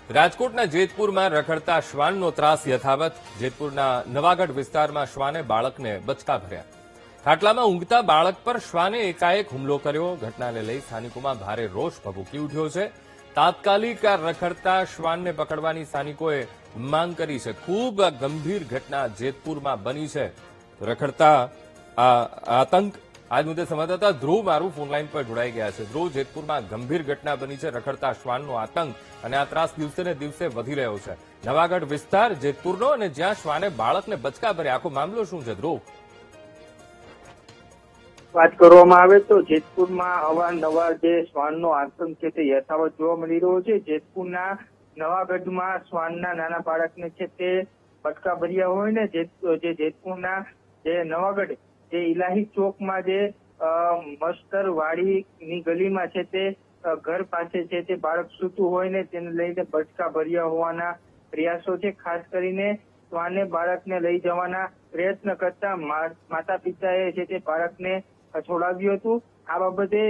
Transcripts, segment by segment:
રાજકોટના જેતપુરમાં રખડતા શ્વાનનો ત્રાસ યથાવત। જેતપુરના નવાગઢ વિસ્તારમાં શ્વાને બાળકને બચકા ભર્યા। ખાટલામાં ઊંઘતા બાળક પર શ્વાને એકાએક હુમલો કર્યો। ઘટનાને લઈ સ્થાનિકોમાં ભારે રોષ ભભૂકી ઉઠ્યો છે। તાત્કાલિક આ રખડતા શ્વાનને પકડવાની સ્થાનિકોએ માંગ કરી છે। ખૂબ ગંભીર ઘટના જેતપુરમાં બની છે। રખડતા આતંક આજ મુદ્દે સંવાદદાતા ધ્રુવ મારું ફોનલાઈન પર જોડાઈ ગયા છે। ધ્રુવ, જેતપુરમાં ગંભીર ઘટના બની છે। રખડતા શ્વાનનો આતંક અને આ ત્રાસ દિવસે ને દિવસે વધી રહ્યો છે। નવાગઢ વિસ્તાર જેતપુરનો અને જ્યાં શ્વાને બાળકને બચકા ભર્યા, આખો મામલો શું છે ધ્રુવ? વાત કરવામાં આવે તો જેતપુરમાં અવારનવાર જે શ્વાનનો આતંક છે તે યથાવત જોવા મળી રહ્યો છે। જેતપુરના નવાગઢમાં શ્વાનના નાના બાળકને છે તે બચકા ભર્યા હોય ને જે જેતપુરના જે નવાગઢ જે ઇલાહી ચોકમાં જે મસ્તર વાડીની ગલીમાં છે તે ઘર પાસે છે તે બાળક સૂતું હોય ને તેને લઈને બચકા ભર્યા હોવાના પ્રયાસો છે। ખાસ કરીને શ્વાને બાળકને લઈ જવાના પ્રયત્ન કરતા માતા પિતાએ છે તે બાળકને છોડાવ્યું હતું। આ બાબતે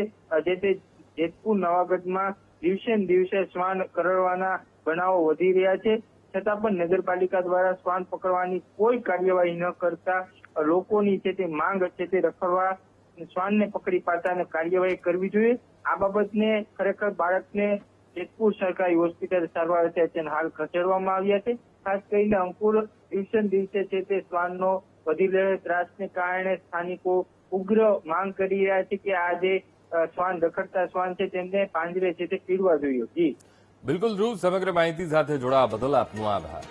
જે તે જેતપુર નવાગઢમાં દિવસે ને દિવસે શ્વાન કરડવાના બનાવો વધી રહ્યા છે, છતાં પણ નગરપાલિકા દ્વારા શ્વાન પકડવાની કોઈ કાર્યવાહી ન કરતા લોકોની છે તે માંગ છે તે રખડવા શ્વાનને પકડી પાડતા અને કાર્યવાહી કરવી જોઈએ। આ બાબતને ખરેખર બાળકને જેતપુર સરકારી હોસ્પિટલ સારવાર અર્થે હાલ ખસેડવામાં આવ્યા છે। ખાસ કરીને અંકુર દિવસે ને દિવસે છે તે શ્વાનનો વધી રહેલો ત્રાસને કારણે સ્થાનિકો ઉગ્ર માંગ કરી રહ્યા છે કે આ જે શ્વાન રખડતા શ્વાન છે તેમને પાંજરે છે તે પીડવા જોઈએ। જી બિલકુલ ધ્રુવ, સમગ્ર માહિતી સાથે જોડાવા બદલ આપનો આભાર।